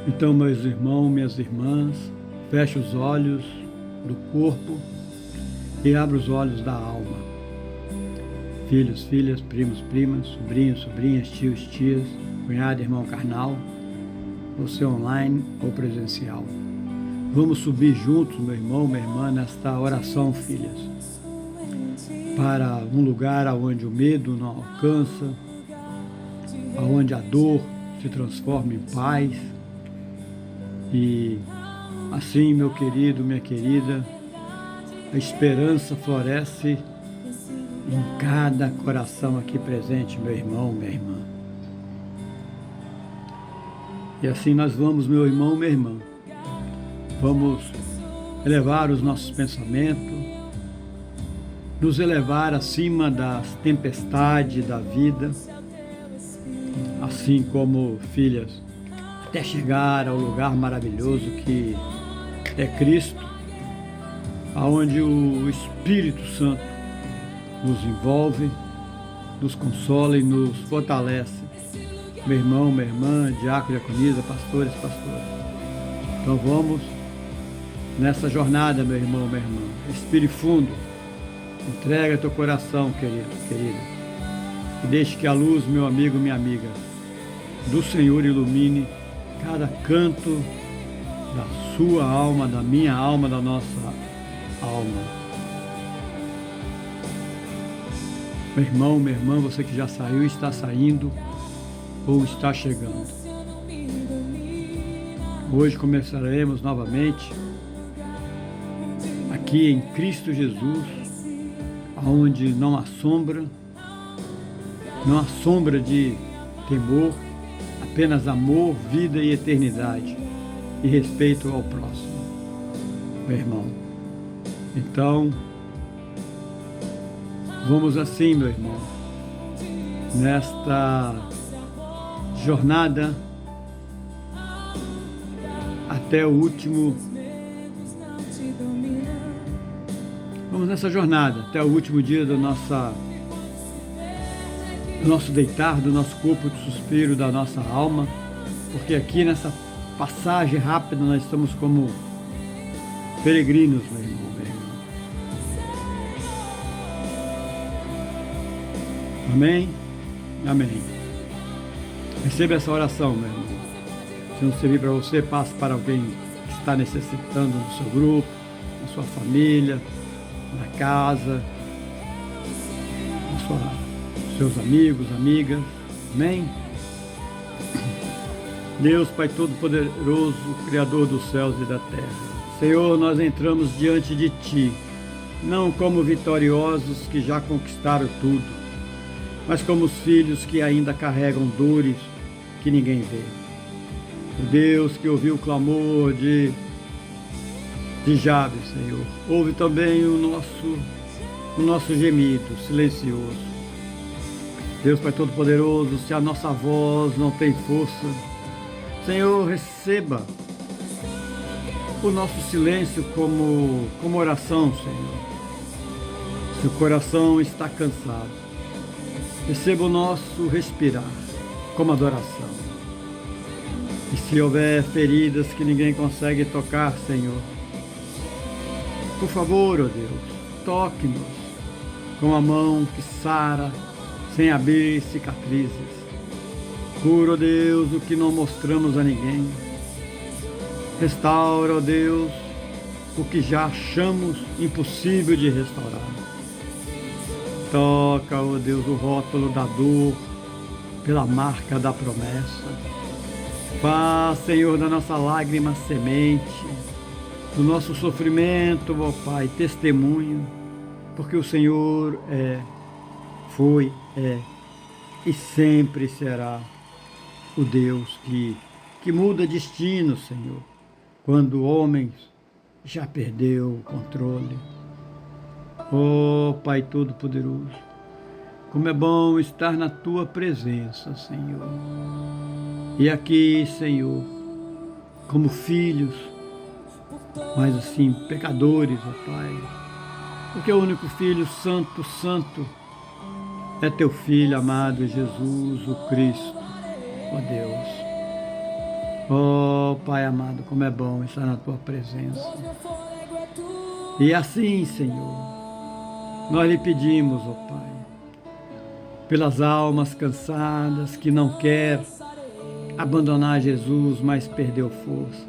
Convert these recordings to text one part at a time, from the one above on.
Então, meus irmãos, minhas irmãs, feche os olhos do corpo e abra os olhos da alma. Filhos, filhas, primos, primas, sobrinhos, sobrinhas, tios, tias, cunhado, irmão carnal, você online ou presencial. Vamos subir juntos, meu irmão, minha irmã, nesta oração, filhas, para um lugar onde o medo não alcança, onde a dor se transforma em paz. E assim, meu querido, minha querida, a esperança floresce em cada coração aqui presente, meu irmão, minha irmã. E assim nós vamos, meu irmão, minha irmã, vamos elevar os nossos pensamentos, nos elevar acima das tempestades da vida, assim como filhas, até chegar ao lugar maravilhoso que é Cristo, aonde o Espírito Santo nos envolve, nos consola e nos fortalece. Meu irmão, minha irmã, diácono, diaconisa, pastores, pastoras. Então vamos nessa jornada, meu irmão, minha irmã. Respire fundo, entrega teu coração, querido, querida, e deixe que a luz, meu amigo, minha amiga, do Senhor ilumine cada canto da sua alma, da minha alma, da nossa alma. Meu irmão, minha irmã, você que já saiu, está saindo ou está chegando. Hoje começaremos novamente aqui em Cristo Jesus, onde não há sombra de temor, apenas amor, vida e eternidade e respeito ao próximo, meu irmão. Então, vamos assim, meu irmão, nesta jornada até o último. Vamos nessa jornada até o último dia do nosso deitar, do nosso corpo, do suspiro, da nossa alma, porque aqui nessa passagem rápida nós estamos como peregrinos, meu irmão. Amém? Amém. Receba essa oração, meu irmão. Se não servir para você, passe para alguém que está necessitando do seu grupo, da sua família, na casa, seus amigos, amigas. Amém? Deus, Pai Todo-Poderoso, Criador dos céus e da terra. Senhor, nós entramos diante de Ti, não como vitoriosos que já conquistaram tudo, mas como os filhos que ainda carregam dores que ninguém vê. O Deus que ouviu o clamor de Jabes, Senhor, ouve também o nosso gemido silencioso. Deus Pai Todo-Poderoso, se a nossa voz não tem força, Senhor, receba o nosso silêncio como oração, Senhor. Se o coração está cansado, receba o nosso respirar como adoração. E se houver feridas que ninguém consegue tocar, Senhor, por favor, ó Deus, toque-nos com a mão que sara, sem abrir cicatrizes. Cura, ó Deus, o que não mostramos a ninguém. Restaura, ó Deus, o que já achamos impossível de restaurar. Toca, ó Deus, o rótulo da dor pela marca da promessa. Faz, Senhor, da nossa lágrima semente, do nosso sofrimento, ó Pai, testemunho, porque o Senhor foi e sempre será o Deus que muda destino, Senhor, quando homens já perdeu o controle. Ó Pai Todo-Poderoso, como é bom estar na Tua presença, Senhor. E aqui, Senhor, como filhos, mas assim, pecadores, ó Pai, porque o único Filho santo, santo, é Teu Filho amado, Jesus, o Cristo, ó Deus. Oh, Pai amado, como é bom estar na Tua presença. E assim, Senhor, nós lhe pedimos, ó Pai, pelas almas cansadas que não quer abandonar Jesus, mas perdeu força.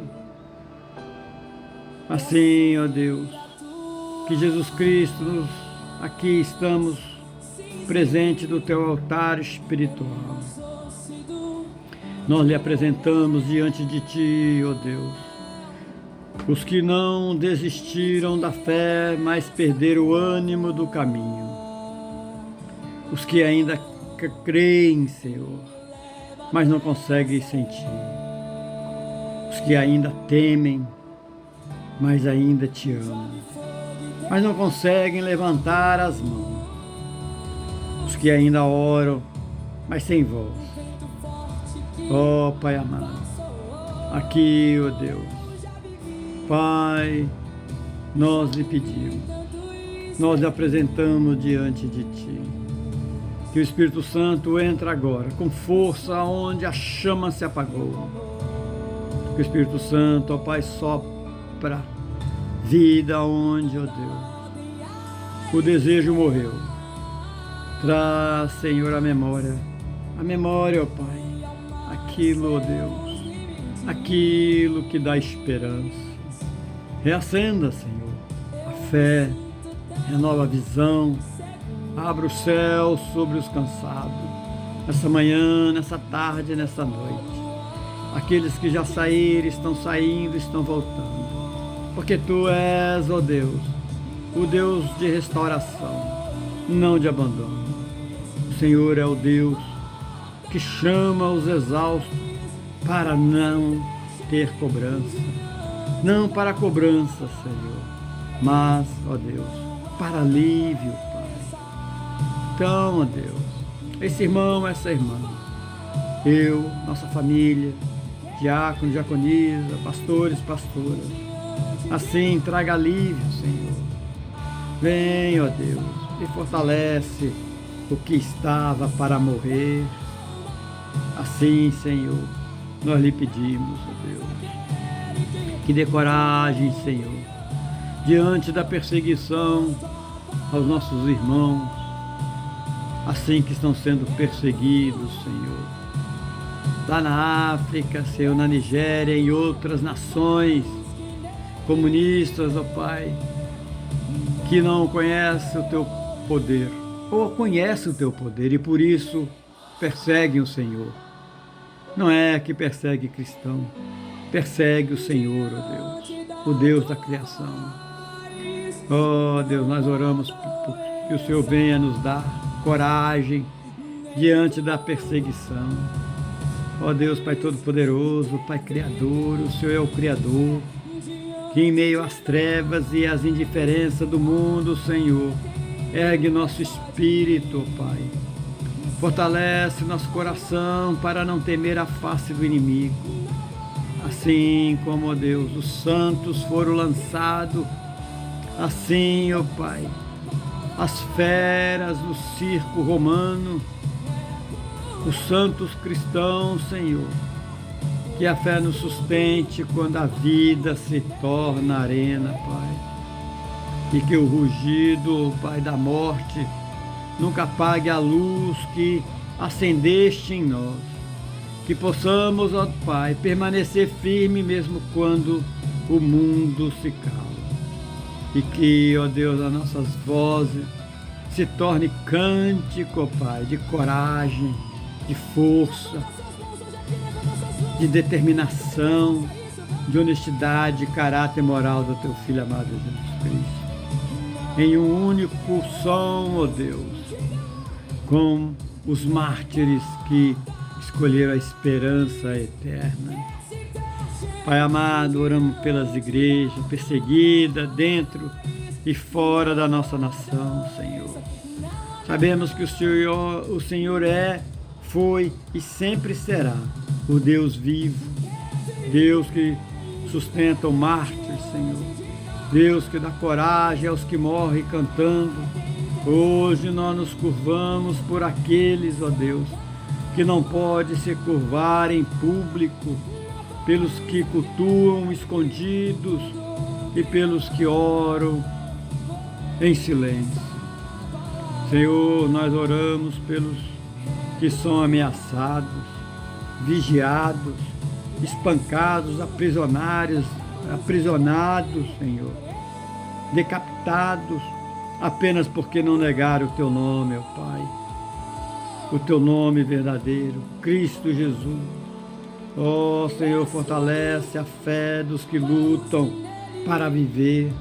Assim, ó Deus, que Jesus Cristo, aqui estamos presente do Teu altar espiritual. Nós lhe apresentamos diante de Ti, ó Deus, os que não desistiram da fé, mas perderam o ânimo do caminho. Os que ainda creem, Senhor, mas não conseguem sentir. Os que ainda temem, mas ainda Te amam, mas não conseguem levantar as mãos. Os que ainda oram, mas sem voz. Ó Pai amado, aqui, ó Deus, Pai, nós lhe pedimos, nós lhe apresentamos diante de Ti, que o Espírito Santo entre agora com força onde a chama se apagou. Que o Espírito Santo, ó Pai, sopra vida onde, ó Deus, o desejo morreu. Traz, Senhor, a memória, ó Pai, aquilo, ó Deus, aquilo que dá esperança. Reacenda, Senhor, a fé, renova a visão, abra o céu sobre os cansados, nessa manhã, nessa tarde, nessa noite. Aqueles que já saíram, estão saindo, estão voltando. Porque Tu és, ó Deus, o Deus de restauração, não de abandono. O Senhor é o Deus que chama os exaustos para não ter cobrança. Não para cobrança, Senhor, mas, ó Deus, para alívio, Pai. Então, ó Deus, esse irmão, essa irmã, eu, nossa família, diácono, diaconisa, pastores, pastoras, assim, traga alívio, Senhor. Vem, ó Deus, e fortalece o que estava para morrer. Assim, Senhor, nós lhe pedimos, ó Deus, que dê coragem, Senhor, diante da perseguição aos nossos irmãos, assim que estão sendo perseguidos, Senhor, lá na África, Senhor, na Nigéria e em outras nações comunistas, ó Pai, que não conhecem o Teu poder, ou conhecem o Teu poder e por isso perseguem o Senhor. Não é que persegue cristão, persegue o Senhor, ó Deus, o Deus da criação. Ó Deus, nós oramos que o Senhor venha nos dar coragem diante da perseguição. Ó Deus, Pai Todo-Poderoso, Pai Criador, o Senhor é o Criador, que em meio às trevas e às indiferenças do mundo, Senhor, ergue nosso espírito, Pai. Fortalece nosso coração para não temer a face do inimigo. Assim como, ó Deus, os santos foram lançados, assim, ó Pai, as feras do circo romano, os santos cristãos, Senhor, que a fé nos sustente quando a vida se torna arena, Pai. E que o rugido, Pai, da morte nunca apague a luz que acendeste em nós. Que possamos, ó Pai, permanecer firme mesmo quando o mundo se cala. E que, ó Deus, as nossas vozes se torne cântico, ó Pai, de coragem, de força, de determinação, de honestidade, de caráter moral do Teu Filho amado Jesus Cristo. Em um único som, ó Deus, com os mártires que escolheram a esperança eterna. Pai amado, oramos pelas igrejas perseguidas dentro e fora da nossa nação, Senhor. Sabemos que o Senhor é, foi e sempre será o Deus vivo, Deus que sustenta o mártir, Senhor. Deus que dá coragem aos que morrem cantando. Hoje nós nos curvamos por aqueles, ó Deus, que não pode se curvar em público pelos que cultuam escondidos e pelos que oram em silêncio. Senhor, nós oramos pelos que são ameaçados, vigiados, espancados, aprisionados, Senhor, decapitados, apenas porque não negaram o Teu nome, ó Pai, o Teu nome verdadeiro, Cristo Jesus. Ó Senhor, fortalece a fé dos que lutam para viver,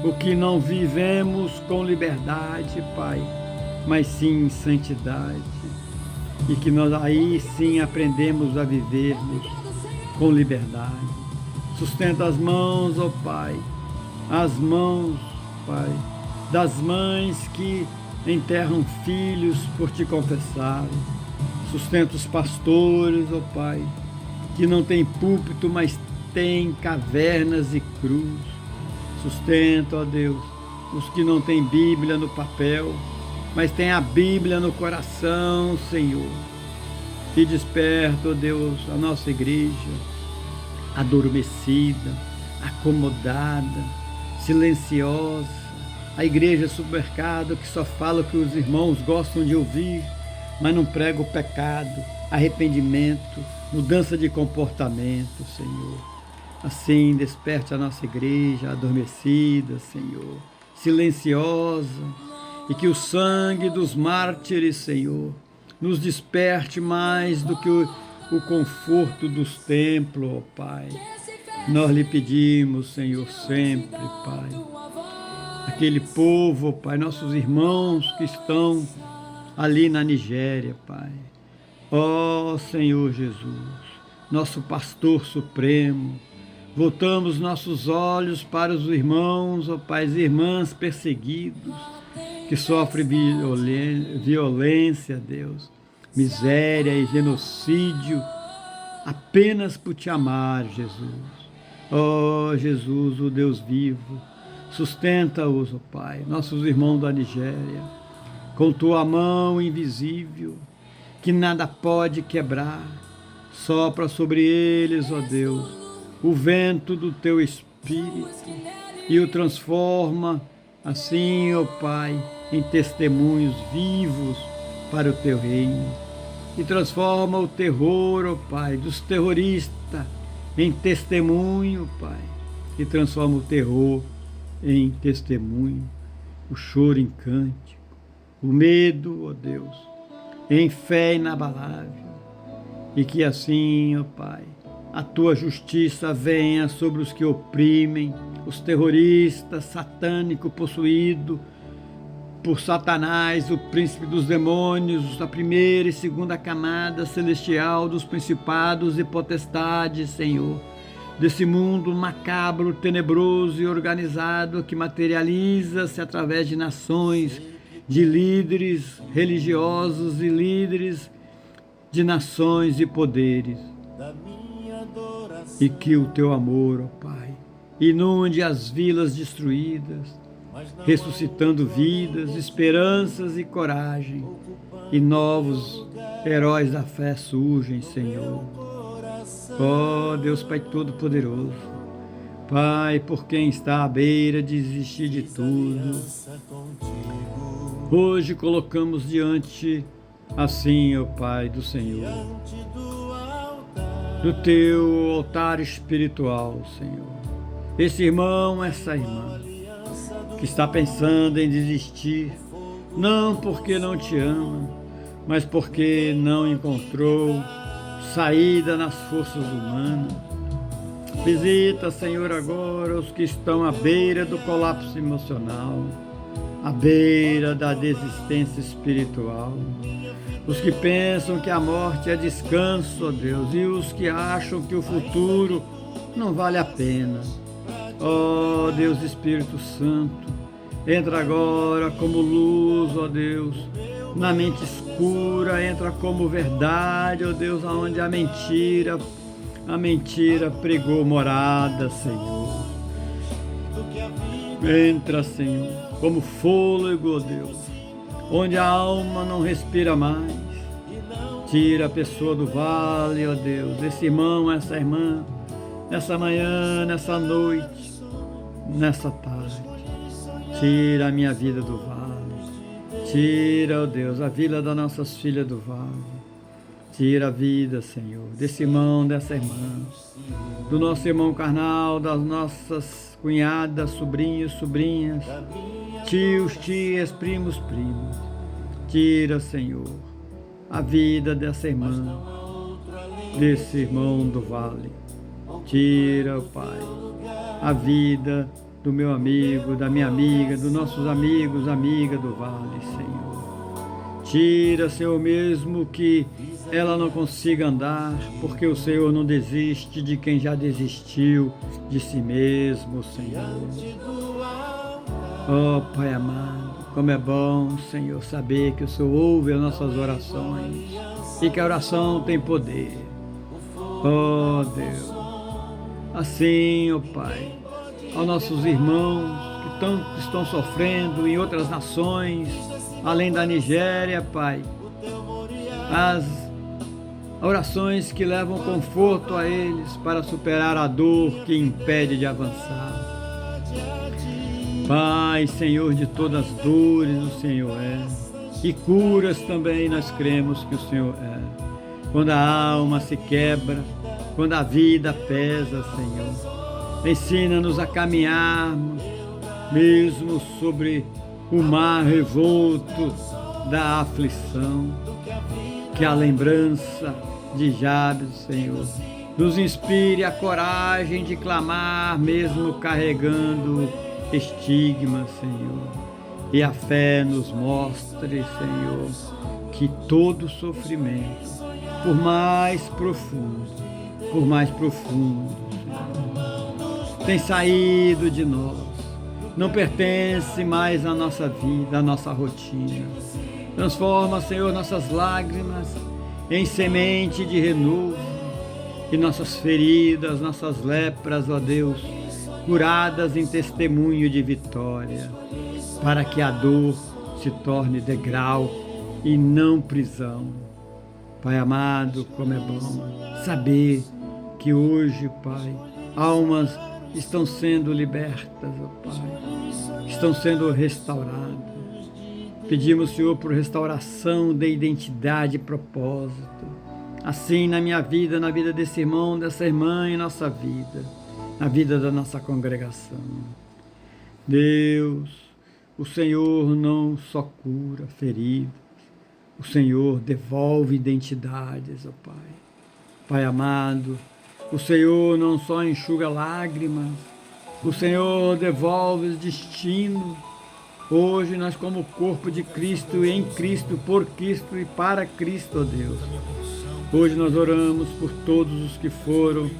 o que não vivemos com liberdade, Pai, mas sim em santidade, e que nós aí sim aprendemos a vivermos com liberdade. Sustenta as mãos, ó Pai, as mãos, Pai, das mães que enterram filhos por Te confessarem. Sustenta os pastores, ó Pai, que não têm púlpito, mas têm cavernas e cruz. Sustenta, ó Deus, os que não têm Bíblia no papel, mas têm a Bíblia no coração, Senhor. E desperta, ó Deus, a nossa igreja, adormecida, acomodada, silenciosa, a igreja supermercado que só fala o que os irmãos gostam de ouvir, mas não prega o pecado, arrependimento, mudança de comportamento, Senhor. Assim, desperte a nossa igreja adormecida, Senhor, silenciosa, e que o sangue dos mártires, Senhor, nos desperte mais do que o conforto dos templos, ó Pai. Nós lhe pedimos, Senhor, sempre, Pai, aquele povo, Pai, nossos irmãos que estão ali na Nigéria, Pai. Ó Senhor Jesus, nosso pastor supremo, voltamos nossos olhos para os irmãos, ó Pai, e irmãs perseguidos, que sofrem violência, Deus, miséria e genocídio, apenas por Te amar, Jesus. Ó Jesus, o Deus vivo, sustenta-os, ó Pai, nossos irmãos da Nigéria, com Tua mão invisível, que nada pode quebrar. Sopra sobre eles, ó Deus, o vento do Teu Espírito e o transforma assim, ó Pai, em testemunhos vivos para o Teu reino. E transforma o terror, ó Pai, dos terroristas em testemunho, Pai. E transforma o terror em testemunho, o choro em cântico, o medo, ó Deus, em fé inabalável. E que assim, ó Pai, a Tua justiça venha sobre os que oprimem, os terroristas satânicos possuídos por Satanás, o príncipe dos demônios, a primeira e segunda camada celestial dos principados e potestades, Senhor, desse mundo macabro, tenebroso e organizado que materializa-se através de nações, de líderes religiosos e líderes de nações e poderes. E que o Teu amor, ó Pai, inunde as vilas destruídas, ressuscitando vidas, esperanças e coragem, e novos heróis da fé surgem, Senhor. Ó Deus Pai Todo-Poderoso, Pai, por quem está à beira de desistir de tudo, hoje colocamos diante, assim, ó Pai do Senhor, do Teu altar espiritual, Senhor, esse irmão, essa irmã, que está pensando em desistir, não porque não Te ama, mas porque não encontrou saída nas forças humanas. Visita, Senhor, agora os que estão à beira do colapso emocional, à beira da desistência espiritual, os que pensam que a morte é descanso, ó Deus, e os que acham que o futuro não vale a pena. Ó Deus Espírito Santo, entra agora como luz, ó Deus, na mente escura, entra como verdade, ó Deus, aonde a mentira pregou morada, Senhor. Entra, Senhor, como fôlego, ó Deus, onde a alma não respira mais, Tira a pessoa do vale, ó Deus, esse irmão, essa irmã, nessa manhã, nessa noite, nessa tarde. Tira a minha vida do vale. Tira, ó Deus, a vida das nossas filhas do vale. Tira a vida, Senhor, desse irmão, dessa irmã, do nosso irmão carnal, das nossas cunhadas, sobrinhos, sobrinhas, tios, tias, primos, primos. Tira, Senhor, a vida dessa irmã, desse irmão do vale. Tira, Pai, a vida do meu amigo, da minha amiga, dos nossos amigos, amiga do vale, Senhor. Tira, Senhor, mesmo que ela não consiga andar, porque o Senhor não desiste de quem já desistiu de si mesmo, Senhor. Oh, Pai amado, como é bom, Senhor, saber que o Senhor ouve as nossas orações e que a oração tem poder. Oh, Deus, assim, oh Pai, aos nossos irmãos que tanto estão sofrendo em outras nações, além da Nigéria, Pai, as orações que levam conforto a eles para superar a dor que impede de avançar. Pai, Senhor de todas as dores, o Senhor é. E curas também nós cremos que o Senhor é. Quando a alma se quebra, quando a vida pesa, Senhor, ensina-nos a caminharmos, mesmo sobre o mar revolto da aflição. Que a lembrança de Jabes, Senhor, nos inspire a coragem de clamar, mesmo carregando estigmas, Senhor. E a fé nos mostre, Senhor, que todo sofrimento, por mais profundo, Senhor, tem saído de nós, não pertence mais à nossa vida, à nossa rotina. Transforma, Senhor, nossas lágrimas em semente de renovo e nossas feridas, nossas lepras, ó Deus, curadas em testemunho de vitória, para que a dor se torne degrau e não prisão. Pai amado, como é bom saber que hoje, Pai, almas estão sendo libertas, ó Pai, estão sendo restauradas. Pedimos, Senhor, por restauração da identidade e propósito. Assim na minha vida, na vida desse irmão, dessa irmã, em nossa vida, na vida da nossa congregação. Deus, o Senhor não só cura feridas, o Senhor devolve identidades, ó Pai. Pai amado, o Senhor não só enxuga lágrimas, o Senhor devolve os destinos. Hoje nós, como corpo de Cristo, em Cristo, por Cristo e para Cristo, ó Deus. Hoje nós oramos por todos os que foram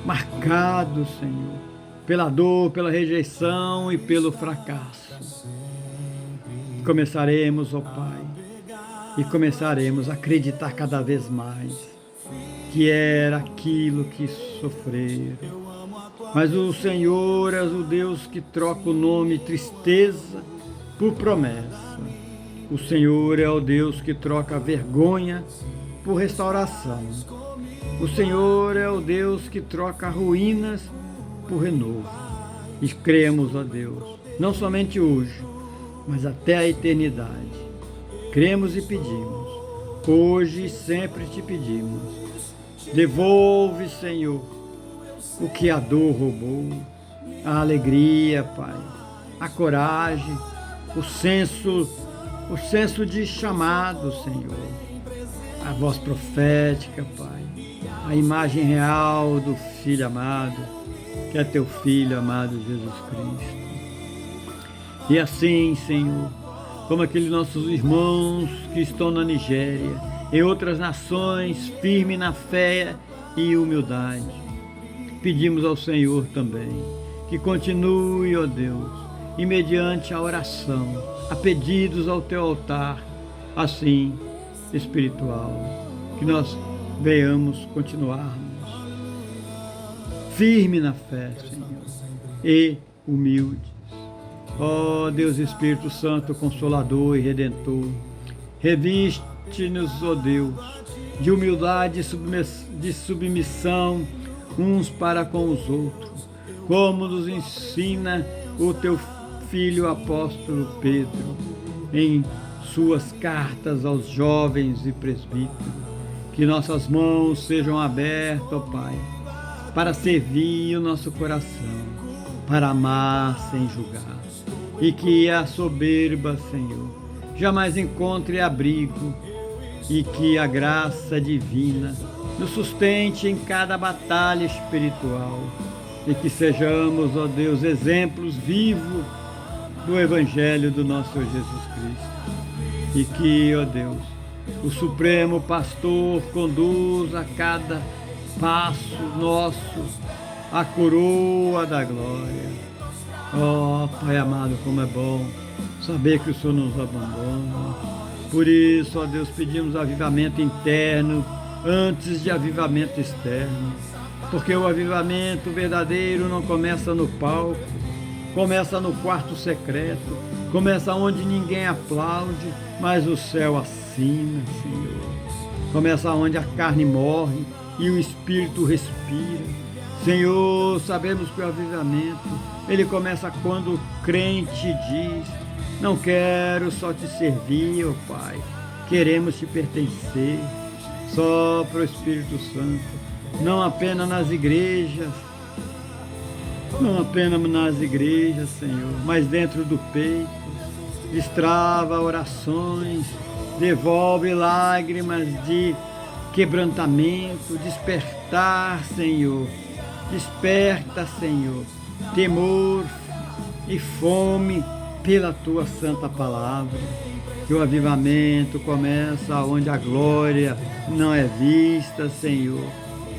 marcados, Senhor, pela dor, pela rejeição e pelo fracasso. Começaremos, ó Pai, e começaremos a acreditar cada vez mais que era aquilo que sofreram. Mas o Senhor é o Deus que troca o nome tristeza por promessa. O Senhor é o Deus que troca a vergonha por restauração. O Senhor é o Deus que troca ruínas por renovo. E cremos, ó Deus, não somente hoje, mas até a eternidade. Cremos e pedimos. Hoje e sempre te pedimos. Devolve, Senhor, o que a dor roubou, a alegria, Pai, a coragem, o senso de chamado, Senhor, a voz profética, Pai, a imagem real do Filho amado, que é teu Filho amado Jesus Cristo. E assim, Senhor, como aqueles nossos irmãos que estão na Nigéria, em outras nações, firmes na fé e humildade, pedimos ao Senhor também que continue, ó Deus, e mediante a oração, a pedidos ao teu altar, assim, espiritual, que nós venhamos continuarmos firme na fé, Senhor, e humildes. Ó Deus Espírito Santo, Consolador e Redentor, reviste dote-nos, ó Deus, de humildade de submissão uns para com os outros, como nos ensina o teu filho apóstolo Pedro em suas cartas aos jovens e presbíteros. Que nossas mãos sejam abertas, ó Pai, para servir o nosso coração, para amar sem julgar, e que a soberba, Senhor, jamais encontre abrigo, e que a graça divina nos sustente em cada batalha espiritual, e que sejamos, ó Deus, exemplos vivos do Evangelho do nosso Senhor Jesus Cristo, e que, ó Deus, o Supremo Pastor conduza a cada passo nosso a coroa da glória. Ó Pai amado, como é bom saber que o Senhor nos abandona. Por isso, ó Deus, pedimos avivamento interno antes de avivamento externo, porque o avivamento verdadeiro não começa no palco, começa no quarto secreto, começa onde ninguém aplaude, mas o céu acima, Senhor. Começa onde a carne morre e o espírito respira. Senhor, sabemos que o avivamento, ele começa quando o crente diz: não quero só te servir, ó Pai, queremos te pertencer. Sopra o Espírito Santo, não apenas nas igrejas, Senhor, mas dentro do peito. Destrava orações, devolve lágrimas de quebrantamento, despertar, Senhor. Desperta, Senhor, temor e fome pela Tua santa palavra. Que o avivamento começa onde a glória não é vista, Senhor,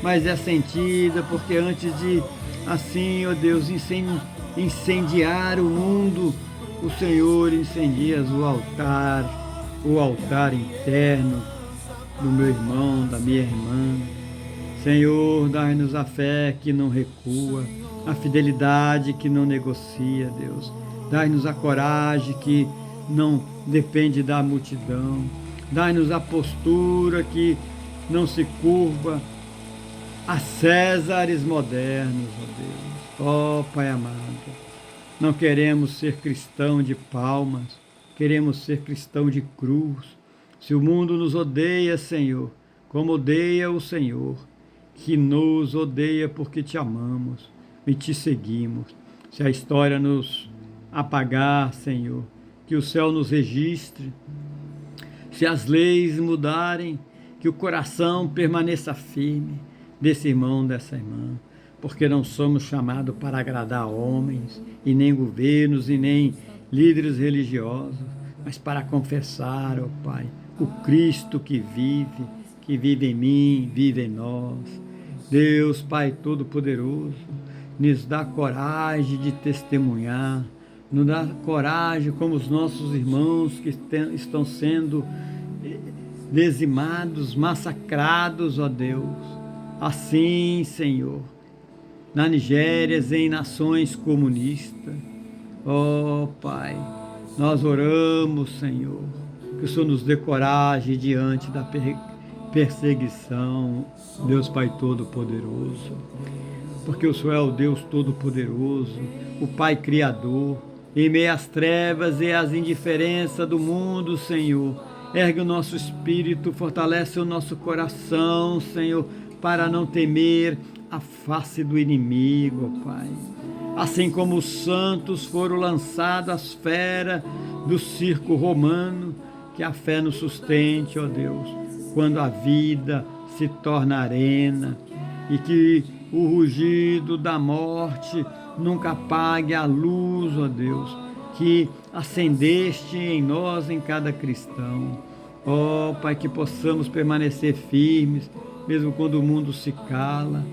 mas é sentida, porque antes de, assim, ó Deus, incendiar o mundo, o Senhor incendias o altar interno do meu irmão, da minha irmã. Senhor, dai-nos a fé que não recua, a fidelidade que não negocia, Deus. Dai-nos a coragem que não depende da multidão. Dai-nos a postura que não se curva a Césares modernos, ó Deus. Ó Pai amado, não queremos ser cristão de palmas, queremos ser cristão de cruz. Se o mundo nos odeia, Senhor, como odeia o Senhor, que nos odeia porque te amamos e te seguimos. Se a história nos apagar, Senhor, que o céu nos registre. Se as leis mudarem, que o coração permaneça firme desse irmão, dessa irmã, porque não somos chamados para agradar homens, e nem governos, e nem líderes religiosos, mas para confessar, ó Pai, o Cristo que vive em mim, vive em nós. Deus, Pai Todo-Poderoso, nos dá coragem de testemunhar, nos dá coragem como os nossos irmãos que estão sendo dizimados, massacrados, ó Deus. Assim, Senhor, na Nigéria, em nações comunistas, ó Pai, nós oramos, Senhor, que o Senhor nos dê coragem diante da perseguição, Deus Pai Todo-Poderoso, porque o Senhor é o Deus Todo-Poderoso, o Pai Criador. Em meio às trevas e às indiferenças do mundo, Senhor, ergue o nosso espírito, fortalece o nosso coração, Senhor, para não temer a face do inimigo, ó Pai. Assim como os santos foram lançados às feras do circo romano, que a fé nos sustente, ó Deus, quando a vida se torna arena, e que o rugido da morte nunca apague a luz, ó Deus, que acendeste em nós, em cada cristão. Ó Pai, que possamos permanecer firmes, mesmo quando o mundo se cala,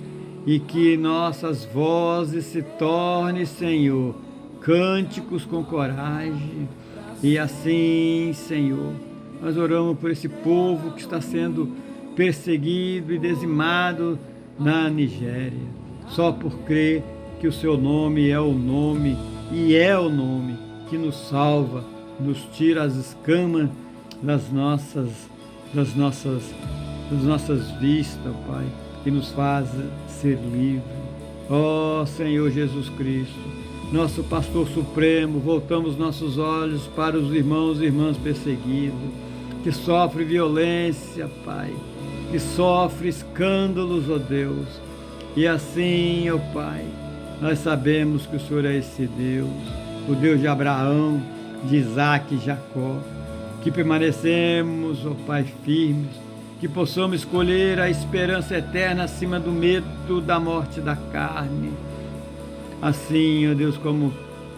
e que nossas vozes se tornem, Senhor, cânticos com coragem. E assim, Senhor, nós oramos por esse povo que está sendo perseguido e dizimado na Nigéria, só por crer que o seu nome é o nome, e é o nome que nos salva, nos tira as escamas das nossas das nossas vistas, Pai, que nos faz ser livre. Ó Senhor Jesus Cristo, nosso pastor supremo, voltamos nossos olhos para os irmãos e irmãs perseguidos, que sofrem violência, Pai, que sofrem escândalos, ó Deus. E assim, ó Pai, nós sabemos que o Senhor é esse Deus, o Deus de Abraão, de Isaac e Jacó, que permanecemos, ó Pai, firmes, que possamos escolher a esperança eterna acima do medo da morte da carne. Assim, ó Deus, como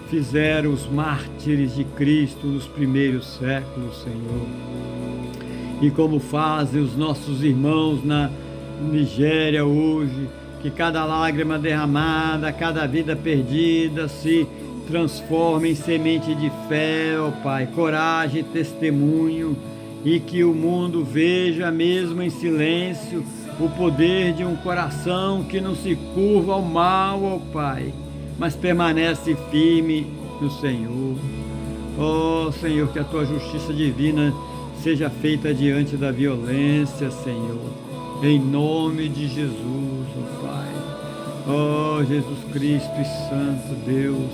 fizeram os mártires de Cristo nos primeiros séculos, Senhor. E como fazem os nossos irmãos na Nigéria hoje, que cada lágrima derramada, cada vida perdida se transforma em semente de fé, ó Pai, coragem e testemunho, e que o mundo veja mesmo em silêncio o poder de um coração que não se curva ao mal, ó Pai, mas permanece firme no Senhor. Ó Senhor, que a Tua justiça divina seja feita diante da violência, Senhor, em nome de Jesus, ó Pai. Ó Jesus Cristo e Santo Deus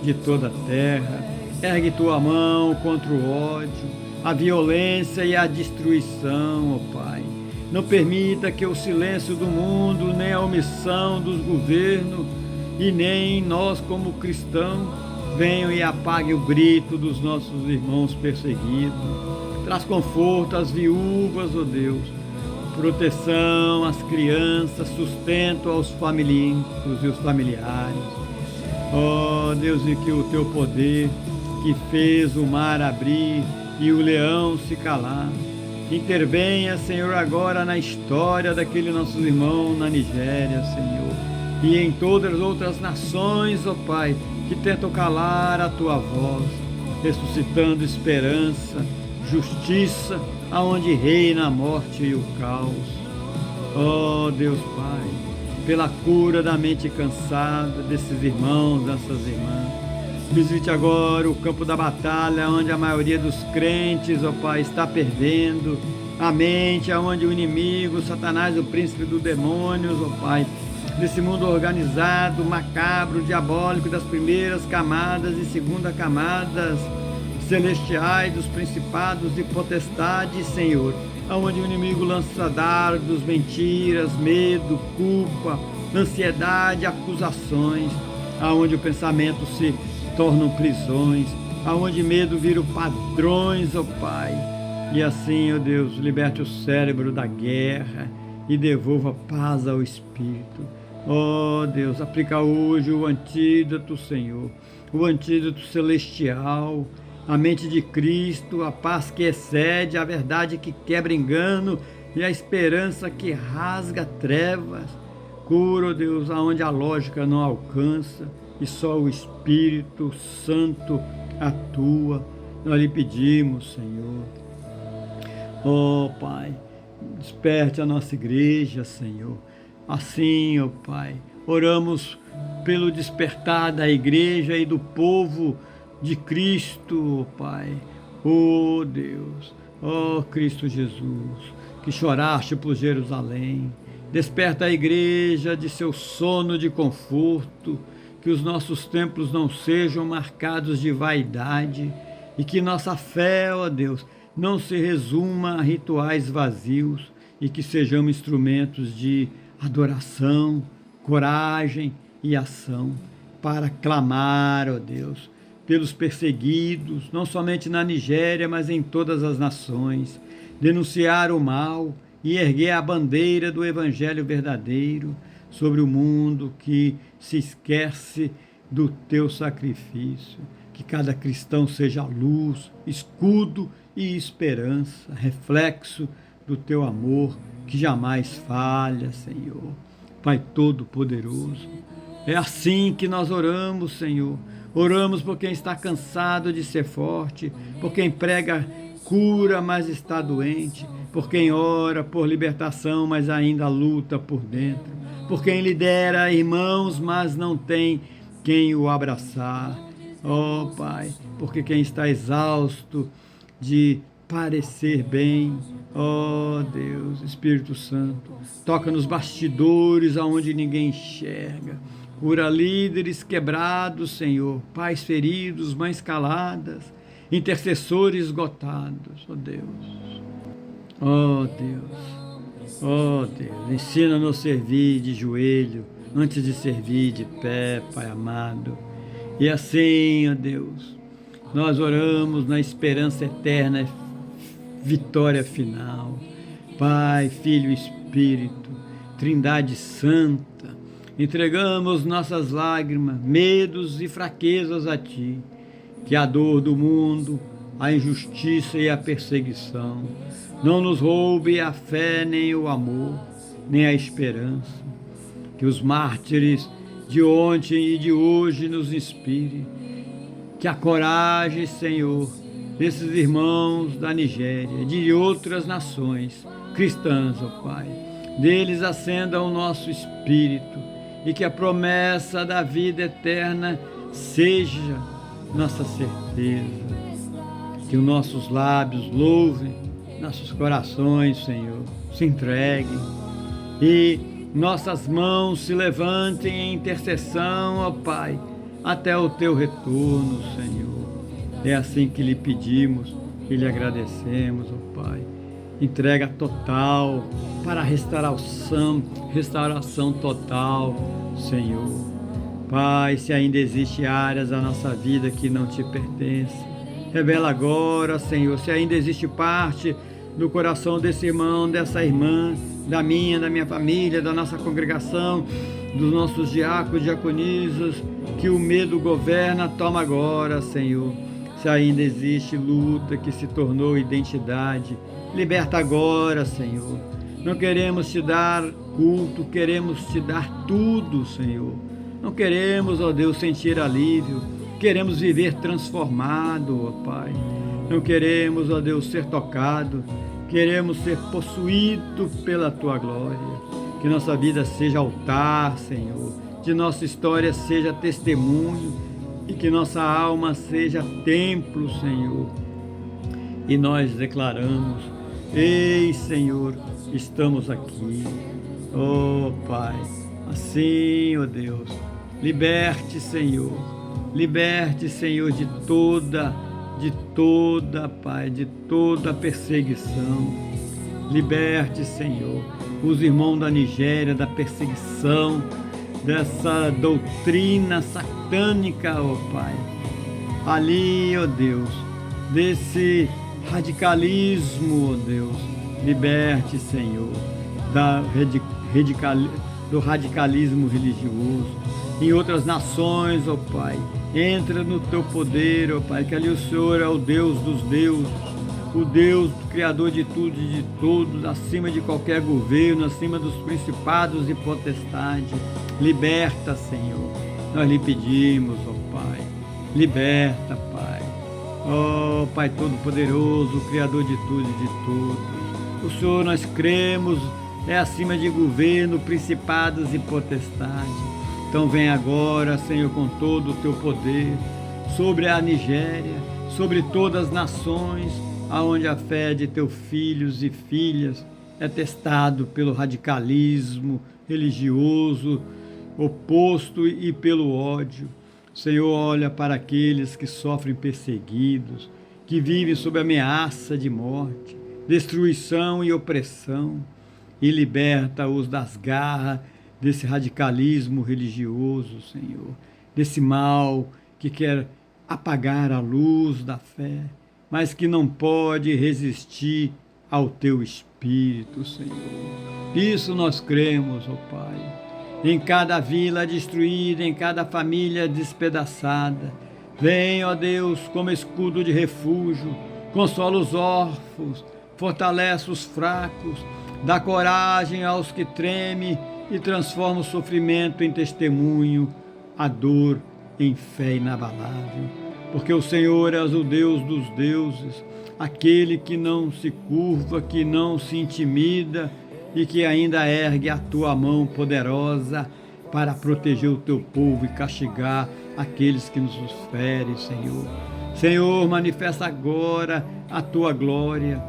de toda a terra, ergue Tua mão contra o ódio, a violência e a destruição, ó Pai. Não permita que o silêncio do mundo, nem a omissão dos governos, e nem nós como cristãos, venham e apaguem o grito dos nossos irmãos perseguidos. Traz conforto às viúvas, ó Deus, proteção às crianças, sustento aos famintos e os familiares. Ó Deus, e que o Teu poder, que fez o mar abrir e o leão se calar, intervenha, Senhor, agora na história daquele nosso irmão na Nigéria, Senhor, e em todas as outras nações, ó Pai, que tentam calar a Tua voz, ressuscitando esperança, justiça, aonde reina a morte e o caos. Ó Deus Pai, pela cura da mente cansada desses irmãos, dessas irmãs, visite agora o campo da batalha, onde a maioria dos crentes, ó Pai, está perdendo a mente, aonde o inimigo, Satanás, o príncipe dos demônios, ó Pai, desse mundo organizado, macabro, diabólico, das primeiras camadas e segunda camadas celestiais, dos principados e potestades, Senhor, aonde o inimigo lança dardos, mentiras, medo, culpa, ansiedade, acusações, aonde o pensamento se tornam prisões, aonde medo vira padrões, ó Pai. E assim, ó Deus, liberte o cérebro da guerra e devolva paz ao espírito. Ó Deus, aplica hoje o antídoto, Senhor, o antídoto celestial, a mente de Cristo, a paz que excede, a verdade que quebra engano e a esperança que rasga trevas. Cura, ó Deus, aonde a lógica não alcança e só o Espírito Santo atua. Nós lhe pedimos, Senhor. Ó Pai, desperte a nossa igreja, Senhor. Assim, ó Pai, oramos pelo despertar da igreja e do povo de Cristo, ó Pai. Ó Deus, ó Cristo Jesus, que choraste por Jerusalém. Desperta a igreja de seu sono de conforto, que os nossos templos não sejam marcados de vaidade e que nossa fé, ó Deus, não se resuma a rituais vazios e que sejamos instrumentos de adoração, coragem e ação para clamar, ó Deus, pelos perseguidos, não somente na Nigéria, mas em todas as nações, denunciar o mal e erguer a bandeira do Evangelho verdadeiro sobre o mundo que se esquece do Teu sacrifício. Que cada cristão seja luz, escudo e esperança, reflexo do Teu amor, que jamais falha, Senhor. Pai Todo-Poderoso, é assim que nós oramos, Senhor. Oramos por quem está cansado de ser forte, por quem prega cura, mas está doente, por quem ora por libertação, mas ainda luta por dentro, por quem lidera irmãos, mas não tem quem o abraçar. Ó Pai, porque quem está exausto de parecer bem, Oh Deus, Espírito Santo, toca nos bastidores aonde ninguém enxerga. Cura líderes quebrados, Senhor, pais feridos, mães caladas, intercessores esgotados, oh Deus. Oh Deus, oh Deus, ensina-nos a servir de joelho, antes de servir de pé, Pai amado. E assim, ó Deus, nós oramos na esperança eterna, vitória final. Pai, Filho e Espírito, Trindade Santa, entregamos nossas lágrimas, medos e fraquezas a Ti, que a dor do mundo, a injustiça e a perseguição não nos roube a fé, nem o amor, nem a esperança. Que os mártires de ontem e de hoje nos inspire. Que a coragem, Senhor, desses irmãos da Nigéria e de outras nações cristãs, ó Pai, deles acenda o nosso espírito e que a promessa da vida eterna seja nossa certeza. Que os nossos lábios louvem, nossos corações, Senhor, se entreguem e nossas mãos se levantem em intercessão, ó Pai, até o Teu retorno, Senhor. É assim que lhe pedimos e lhe agradecemos, ó Pai. Entrega total para a restauração total, Senhor. Pai, se ainda existem áreas da nossa vida que não Te pertencem, revela agora, Senhor, se ainda existe parte do coração desse irmão, dessa irmã, da minha família, da nossa congregação, dos nossos diáconos, diaconisas, que o medo governa, toma agora, Senhor. Se ainda existe luta que se tornou identidade, liberta agora, Senhor. Não queremos Te dar culto, queremos Te dar tudo, Senhor. Não queremos, ó Deus, sentir alívio, queremos viver transformado, ó Pai. Não queremos, ó Deus, ser tocado, queremos ser possuído pela Tua glória. Que nossa vida seja altar, Senhor, que nossa história seja testemunho e que nossa alma seja templo, Senhor. E nós declaramos: ei, Senhor, estamos aqui. Oh, Pai, assim, ó Deus, liberte, Senhor, Pai, de toda perseguição. Liberte, Senhor, os irmãos da Nigéria da perseguição, dessa doutrina satânica, ó Pai. Ali, ó Deus, desse radicalismo, ó Deus, liberte, Senhor, do radicalismo religioso. Em outras nações, ó Pai, entra no Teu poder, ó Pai, que ali o Senhor é o Deus dos deuses, o Deus Criador de tudo e de todos, acima de qualquer governo, acima dos principados e potestades. Liberta, Senhor, nós lhe pedimos, ó Pai, liberta, Pai, ó Pai Todo-Poderoso, Criador de tudo e de todos. O Senhor, nós cremos, é acima de governo, principados e potestades. Então vem agora, Senhor, com todo o Teu poder sobre a Nigéria, sobre todas as nações, aonde a fé de Teus filhos e filhas é testado pelo radicalismo religioso oposto e pelo ódio. Senhor, olha para aqueles que sofrem perseguidos, que vivem sob ameaça de morte, destruição e opressão, e liberta-os das garras desse radicalismo religioso, Senhor, desse mal que quer apagar a luz da fé, mas que não pode resistir ao Teu Espírito, Senhor. Isso nós cremos, ó Pai. Em cada vila destruída, em cada família despedaçada, vem, ó Deus, como escudo de refúgio, consola os órfãos, fortalece os fracos, dá coragem aos que tremem e transforma o sofrimento em testemunho, a dor em fé inabalável. Porque o Senhor é o Deus dos deuses, aquele que não se curva, que não se intimida e que ainda ergue a Tua mão poderosa para proteger o Teu povo e castigar aqueles que nos ferem, Senhor. Senhor, manifesta agora a Tua glória.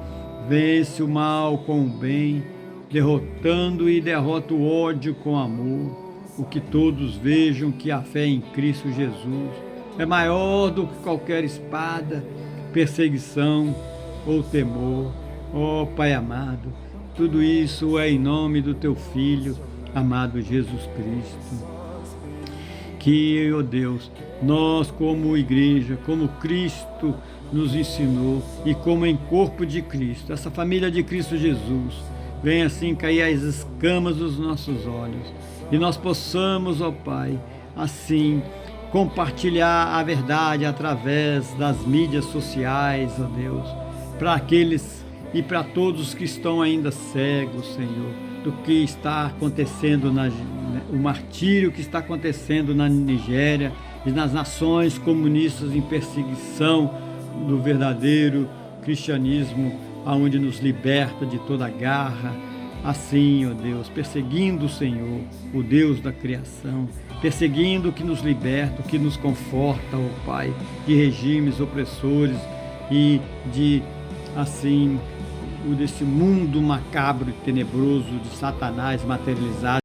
vence o mal com o bem, derrotando e derrota o ódio com amor. O que todos vejam que a fé em Cristo Jesus é maior do que qualquer espada, perseguição ou temor. Ó Pai amado, tudo isso é em nome do Teu Filho, amado Jesus Cristo. Que, ó Deus, nós como igreja, como Cristo nos ensinou e como em corpo de Cristo, essa família de Cristo Jesus, venha assim cair as escamas dos nossos olhos e nós possamos, ó Pai, assim compartilhar a verdade através das mídias sociais, ó Deus, para aqueles e para todos que estão ainda cegos, Senhor, do que está acontecendo, o martírio que está acontecendo na Nigéria e nas nações comunistas em perseguição do verdadeiro cristianismo, aonde nos liberta de toda garra. Assim, ó Deus, perseguindo o Senhor, o Deus da criação, perseguindo o que nos liberta, o que nos conforta, ó Pai, de regimes opressores e de, assim, desse mundo macabro e tenebroso de Satanás materializado.